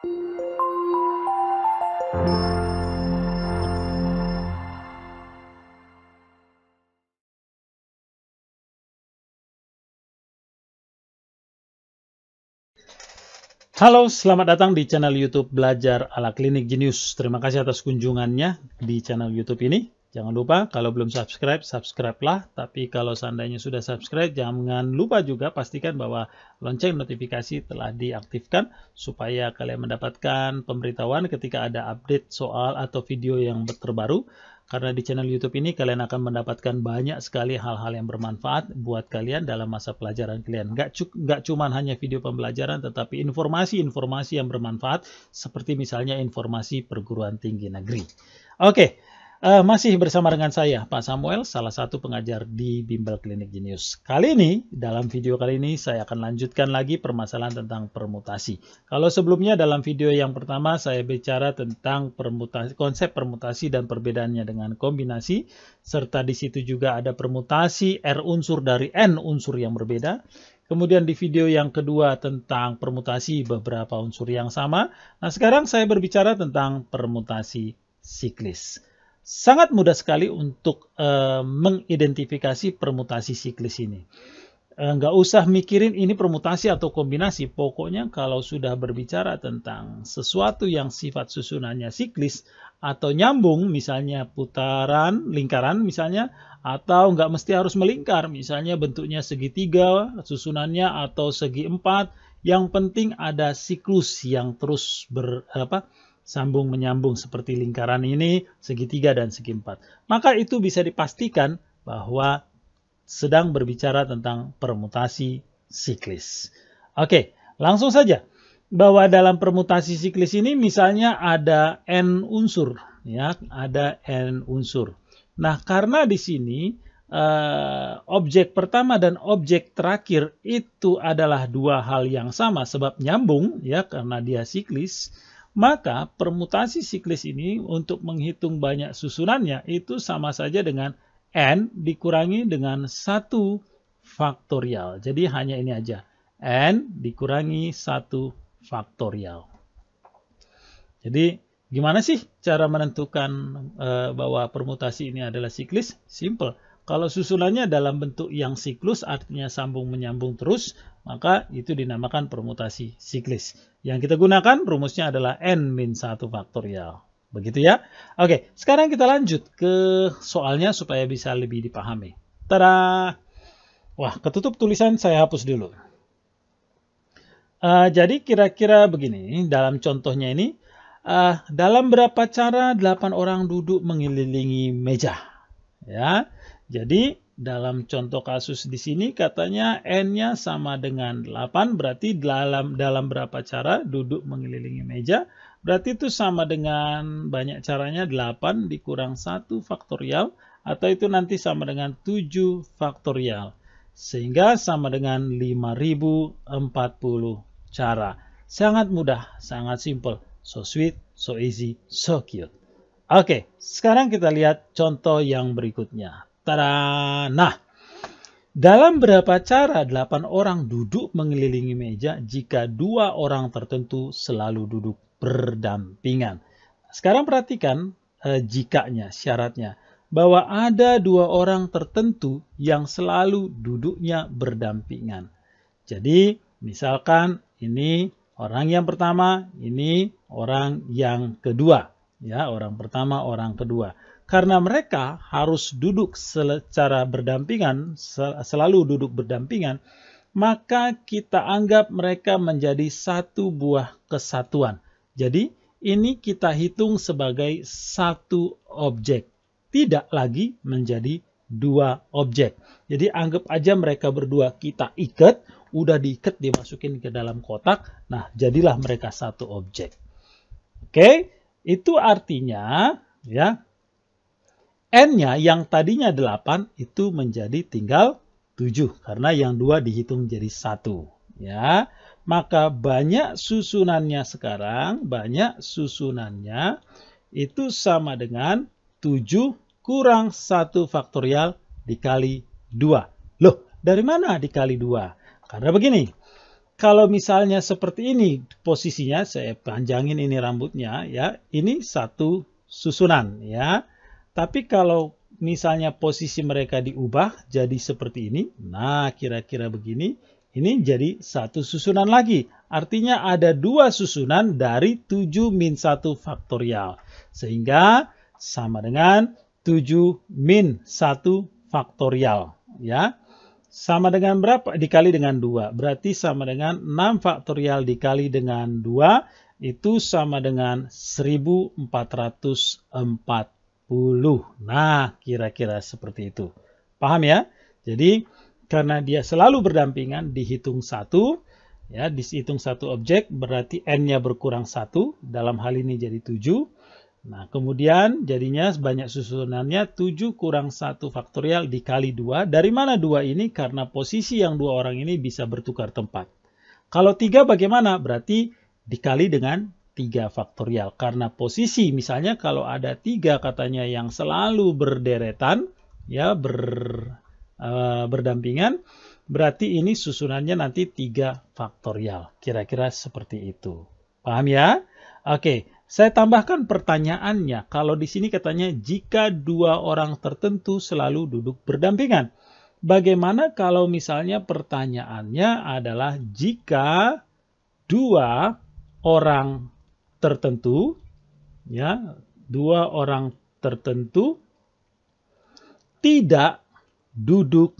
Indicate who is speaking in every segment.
Speaker 1: Halo, selamat datang di channel YouTube Belajar ala Klinik Jenius. Terima kasih atas kunjungannya di channel YouTube ini. Jangan lupa kalau belum subscribe, subscribe-lah. Tapi kalau seandainya sudah subscribe, jangan lupa juga pastikan bahwa lonceng notifikasi telah diaktifkan supaya kalian mendapatkan pemberitahuan ketika ada update soal atau video yang terbaru. Karena di channel YouTube ini kalian akan mendapatkan banyak sekali hal-hal yang bermanfaat buat kalian dalam masa pelajaran kalian. Nggak cuma hanya video pembelajaran, tetapi informasi-informasi yang bermanfaat seperti misalnya informasi perguruan tinggi negeri. Oke. Masih bersama dengan saya, Pak Samuel, salah satu pengajar di Bimbel Klinik Jenius. Kali ini, dalam video kali ini, saya akan lanjutkan lagi permasalahan tentang permutasi. Kalau sebelumnya dalam video yang pertama, saya bicara tentang konsep permutasi dan perbedaannya dengan kombinasi, serta di situ juga ada permutasi R unsur dari N unsur yang berbeda. Kemudian di video yang kedua tentang permutasi beberapa unsur yang sama. Nah, sekarang saya berbicara tentang permutasi siklis. Sangat mudah sekali untuk mengidentifikasi permutasi siklis ini. Nggak usah mikirin ini permutasi atau kombinasi. Pokoknya kalau sudah berbicara tentang sesuatu yang sifat susunannya siklis atau nyambung, misalnya putaran, lingkaran misalnya, atau nggak mesti harus melingkar, misalnya bentuknya segitiga susunannya atau segi empat, yang penting ada siklus yang terus sambung menyambung seperti lingkaran ini, segitiga dan segi empat. Maka itu bisa dipastikan bahwa sedang berbicara tentang permutasi siklis. Oke, langsung saja. Bahwa dalam permutasi siklis ini misalnya ada N unsur, ya, ada N unsur. Nah, karena di sini objek pertama dan objek terakhir itu adalah dua hal yang sama sebab nyambung, ya, karena dia siklis. Maka permutasi siklis ini untuk menghitung banyak susunannya itu sama saja dengan N dikurangi dengan 1 faktorial. Jadi hanya ini aja. N dikurangi 1 faktorial. Jadi gimana sih cara menentukan bahwa permutasi ini adalah siklis? Simple. Kalau susunannya dalam bentuk yang siklus artinya sambung menyambung terus, maka itu dinamakan permutasi siklis. Yang kita gunakan rumusnya adalah N-1 faktorial. Begitu ya. Oke, sekarang kita lanjut ke soalnya supaya bisa lebih dipahami. Tada! Wah, ketutup tulisan saya hapus dulu. Jadi kira-kira begini, dalam contohnya ini, dalam berapa cara 8 orang duduk mengelilingi meja? Ya. Jadi dalam contoh kasus di sini katanya N-nya sama dengan 8, berarti dalam berapa cara duduk mengelilingi meja, berarti itu sama dengan banyak caranya 8 dikurang 1 faktorial, atau itu nanti sama dengan 7 faktorial. Sehingga sama dengan 5040 cara. Sangat mudah, sangat simple. So sweet, so easy, so cute. Oke, sekarang kita lihat contoh yang berikutnya. Tada! Nah, dalam berapa cara 8 orang duduk mengelilingi meja jika 2 orang tertentu selalu duduk berdampingan? Sekarang perhatikan jikanya, syaratnya. Bahwa ada 2 orang tertentu yang selalu duduknya berdampingan. Jadi, misalkan ini orang yang pertama, ini orang yang kedua. Ya, orang pertama, orang kedua. Karena mereka harus duduk secara berdampingan, selalu duduk berdampingan, maka kita anggap mereka menjadi satu buah kesatuan. Jadi ini kita hitung sebagai satu objek, tidak lagi menjadi dua objek. Jadi anggap aja mereka berdua kita ikat, udah diikat dimasukin ke dalam kotak, nah jadilah mereka satu objek. Oke, itu artinya ya, N-nya yang tadinya 8 itu menjadi tinggal 7 karena yang 2 dihitung jadi 1 ya. Maka banyak susunannya sekarang, itu sama dengan 7 kurang 1 faktorial dikali 2. Loh, dari mana dikali 2? Karena begini, kalau misalnya seperti ini posisinya, saya panjangin ini rambutnya ya, ini satu susunan ya. Tapi kalau misalnya posisi mereka diubah jadi seperti ini, nah kira-kira begini, ini jadi satu susunan lagi. Artinya ada dua susunan dari 7 min 1 faktorial. Sehingga sama dengan 7 min 1 faktorial ya. Sama dengan berapa? Dikali dengan 2. Berarti sama dengan 6 faktorial dikali dengan 2. Itu sama dengan 1440. Nah, kira-kira seperti itu. Paham ya? Jadi, karena dia selalu berdampingan, dihitung 1. Ya, dihitung 1 objek, berarti N-nya berkurang 1. Dalam hal ini jadi 7. Nah, kemudian jadinya banyak susunannya 7 kurang 1 faktorial dikali 2. Dari mana 2 ini? Karena posisi yang dua orang ini bisa bertukar tempat. Kalau 3 bagaimana? Berarti dikali dengan 3 faktorial. Karena posisi, misalnya kalau ada 3 katanya yang selalu berderetan, ya berdampingan, berarti ini susunannya nanti 3 faktorial. Kira-kira seperti itu. Paham ya? Oke. Saya tambahkan pertanyaannya. Kalau di sini katanya jika dua orang tertentu selalu duduk berdampingan. Bagaimana kalau misalnya pertanyaannya adalah jika dua orang tertentu, ya, dua orang tertentu tidak duduk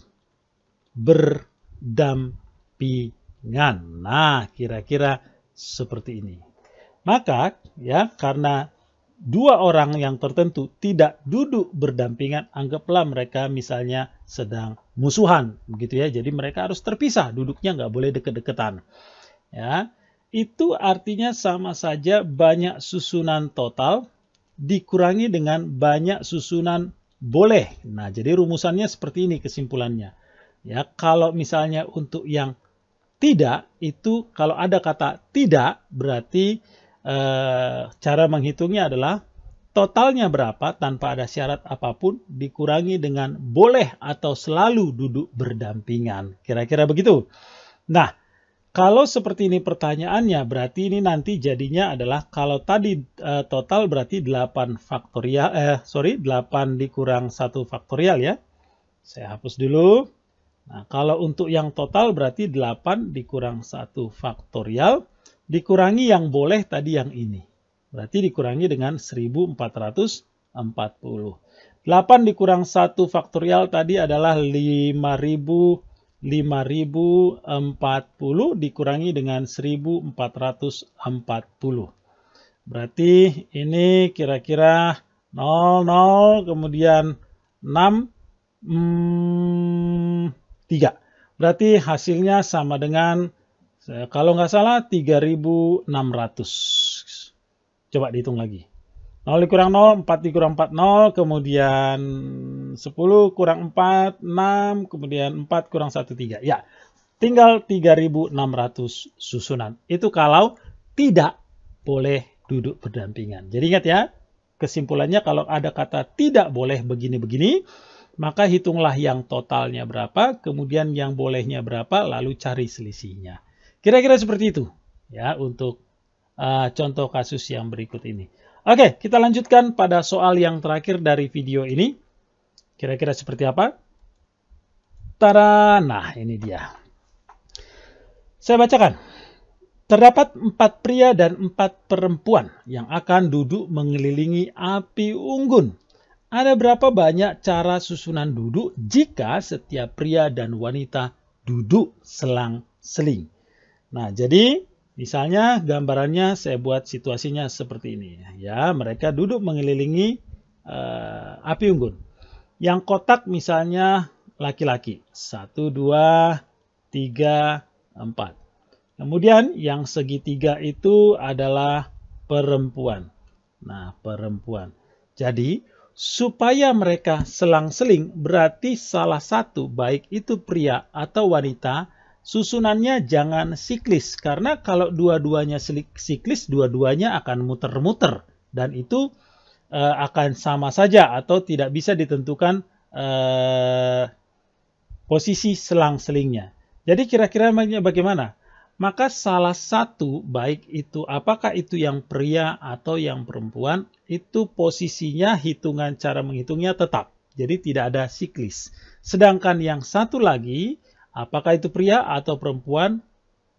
Speaker 1: berdampingan. Nah, kira-kira seperti ini. Maka ya karena dua orang yang tertentu tidak duduk berdampingan, anggaplah mereka misalnya sedang musuhan, begitu ya. Jadi mereka harus terpisah, duduknya nggak boleh deket-deketan. Ya, itu artinya sama saja banyak susunan total dikurangi dengan banyak susunan boleh. Nah, jadi rumusannya seperti ini kesimpulannya. Ya, kalau misalnya untuk yang tidak itu kalau ada kata tidak berarti cara menghitungnya adalah totalnya berapa tanpa ada syarat apapun dikurangi dengan boleh atau selalu duduk berdampingan. Kira-kira begitu. Nah, kalau seperti ini pertanyaannya berarti ini nanti jadinya adalah kalau tadi total berarti 8 faktorial 8 dikurang 1 faktorial ya. Saya hapus dulu. Nah, kalau untuk yang total berarti 8 dikurang 1 faktorial. Dikurangi yang boleh tadi yang ini. Berarti dikurangi dengan 1440. 8 dikurang 1 faktorial tadi adalah 5040 dikurangi dengan 1440. Berarti ini kira-kira 00 kemudian 6 3. Berarti hasilnya sama dengan kalau nggak salah 3600. Coba dihitung lagi. 0 dikurang 0, 4 dikurang 4, 0. Kemudian 10 kurang 4, 6. Kemudian 4 kurang 1, 3. Ya, tinggal 3600 susunan. Itu kalau tidak boleh duduk berdampingan. Jadi ingat ya, kesimpulannya kalau ada kata tidak boleh begini-begini, maka hitunglah yang totalnya berapa, kemudian yang bolehnya berapa, lalu cari selisihnya. Kira-kira seperti itu ya untuk contoh kasus yang berikut ini. Oke, kita lanjutkan pada soal yang terakhir dari video ini. Kira-kira seperti apa? Tada! Nah, ini dia. Saya bacakan. Terdapat 4 pria dan 4 perempuan yang akan duduk mengelilingi api unggun. Ada berapa banyak cara susunan duduk jika setiap pria dan wanita duduk selang-seling? Nah, jadi misalnya gambarannya saya buat situasinya seperti ini. Ya, mereka duduk mengelilingi api unggun. Yang kotak misalnya laki-laki. 1, 2, 3, 4. Kemudian yang segitiga itu adalah perempuan. Nah, perempuan. Jadi, supaya mereka selang-seling berarti salah satu baik itu pria atau wanita susunannya jangan siklis, karena kalau dua-duanya siklis, dua-duanya akan muter-muter dan itu akan sama saja atau tidak bisa ditentukan posisi selang-selingnya. Jadi kira-kira bagaimana? maka salah satu, baik itu apakah itu yang pria atau yang perempuan, itu posisinya hitungan cara menghitungnya tetap. Jadi tidak ada siklis. Sedangkan yang satu lagi, apakah itu pria atau perempuan,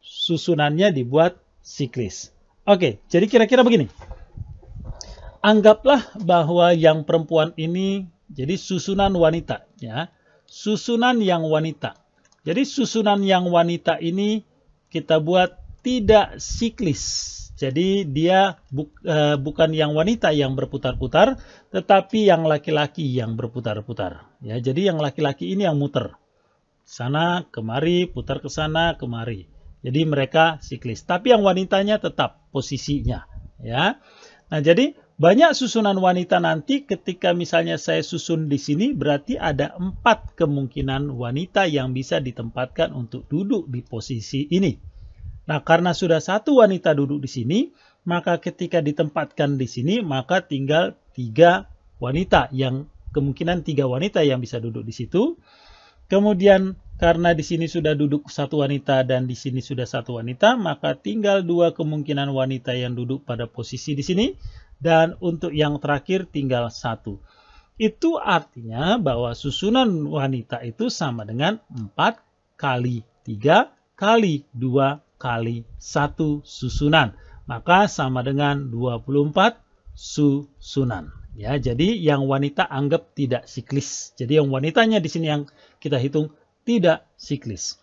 Speaker 1: susunannya dibuat siklis. Oke, jadi kira-kira begini. Anggaplah bahwa yang perempuan ini jadi susunan wanita, ya. Susunan yang wanita. Jadi susunan yang wanita ini kita buat tidak siklis. Jadi dia bukan yang wanita yang berputar-putar, tetapi yang laki-laki yang berputar-putar. Ya, jadi yang laki-laki ini yang muter. Sana, kemari, putar ke sana, kemari. Jadi mereka siklis. Tapi yang wanitanya tetap posisinya. Ya. Nah, jadi banyak susunan wanita nanti ketika misalnya saya susun di sini, berarti ada 4 kemungkinan wanita yang bisa ditempatkan untuk duduk di posisi ini. Nah, karena sudah satu wanita duduk di sini, maka ketika ditempatkan di sini, maka tinggal 3 wanita yang kemungkinan 3 wanita yang bisa duduk di situ. Kemudian karena di sini sudah duduk satu wanita dan di sini sudah satu wanita, maka tinggal 2 kemungkinan wanita yang duduk pada posisi di sini. Dan untuk yang terakhir tinggal 1. Itu artinya bahwa susunan wanita itu sama dengan 4 kali 3 kali 2 kali 1 susunan. Maka sama dengan 24 susunan. Ya, jadi yang wanita anggap tidak siklis. Jadi yang wanitanya di sini yang kita hitung tidak siklis.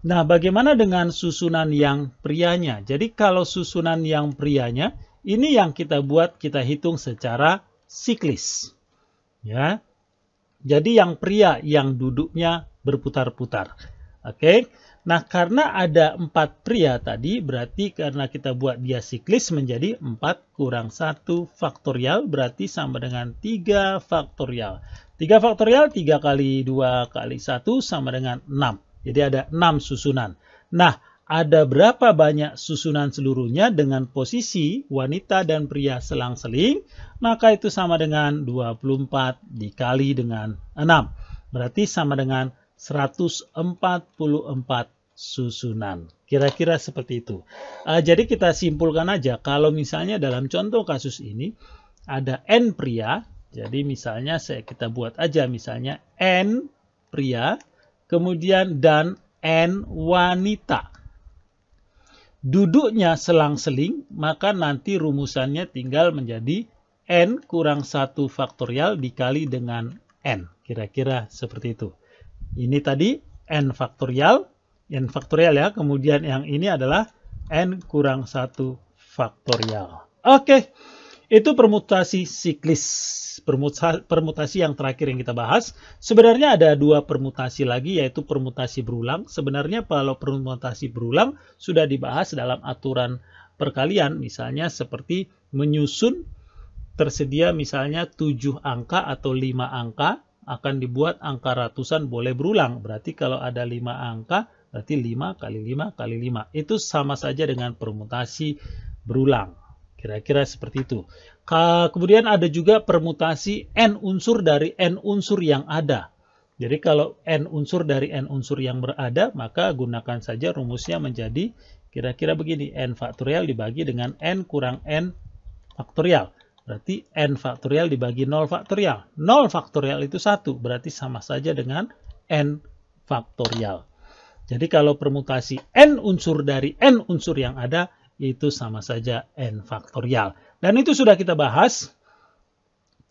Speaker 1: Nah, bagaimana dengan susunan yang prianya? Jadi kalau susunan yang prianya, ini yang kita buat, kita hitung secara siklis. Ya. Jadi yang pria yang duduknya berputar-putar. Oke. Nah, karena ada 4 pria tadi, berarti karena kita buat dia siklis menjadi 4 kurang 1 faktorial, berarti sama dengan 3 faktorial. 3 faktorial, 3 kali 2 kali 1 sama dengan 6. Jadi ada 6 susunan. Nah, ada berapa banyak susunan seluruhnya dengan posisi wanita dan pria selang-seling, maka itu sama dengan 24 dikali dengan 6. Berarti sama dengan 144 susunan. Kira-kira seperti itu. Jadi kita simpulkan aja, kalau misalnya dalam contoh kasus ini ada N pria, jadi misalnya kita buat aja misalnya N pria, kemudian dan N wanita. Duduknya selang-seling, maka nanti rumusannya tinggal menjadi N kurang 1 faktorial dikali dengan N. Kira-kira seperti itu. Ini tadi N faktorial ya. Kemudian yang ini adalah N kurang 1 faktorial. Oke, itu permutasi siklis. Permutasi yang terakhir yang kita bahas. Sebenarnya ada 2 permutasi lagi, yaitu permutasi berulang. Sebenarnya kalau permutasi berulang sudah dibahas dalam aturan perkalian, misalnya seperti menyusun tersedia misalnya 7 angka atau 5 angka, akan dibuat angka ratusan boleh berulang. Berarti kalau ada 5 angka, berarti 5 kali 5 kali 5. Itu sama saja dengan permutasi berulang. Kira-kira seperti itu. Kemudian ada juga permutasi N unsur dari N unsur yang ada. Jadi kalau N unsur dari N unsur yang berada, maka gunakan saja rumusnya menjadi kira-kira begini. N faktorial dibagi dengan N kurang N faktorial. Berarti N faktorial dibagi 0 faktorial. 0 faktorial itu 1. Berarti sama saja dengan N faktorial. Jadi kalau permutasi N unsur dari N unsur yang ada, itu sama saja N faktorial. Dan itu sudah kita bahas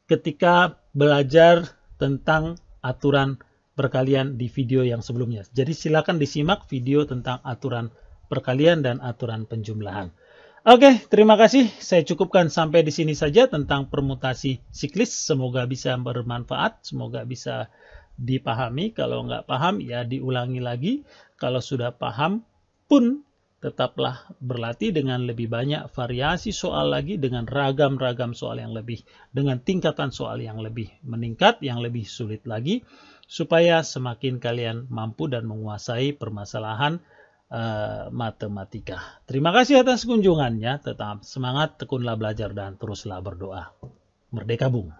Speaker 1: ketika belajar tentang aturan perkalian di video yang sebelumnya. Jadi silakan disimak video tentang aturan perkalian dan aturan penjumlahan. Oke, terima kasih. Saya cukupkan sampai di sini saja tentang permutasi siklis. Semoga bisa bermanfaat, semoga bisa dipahami. Kalau nggak paham, ya diulangi lagi. Kalau sudah paham pun, tetaplah berlatih dengan lebih banyak variasi soal lagi, dengan ragam-ragam soal yang lebih, dengan tingkatan soal yang lebih meningkat, yang lebih sulit lagi, supaya semakin kalian mampu dan menguasai permasalahan matematika. Terima kasih atas kunjungannya. Tetap semangat, tekunlah belajar, dan teruslah berdoa. Merdeka Bung!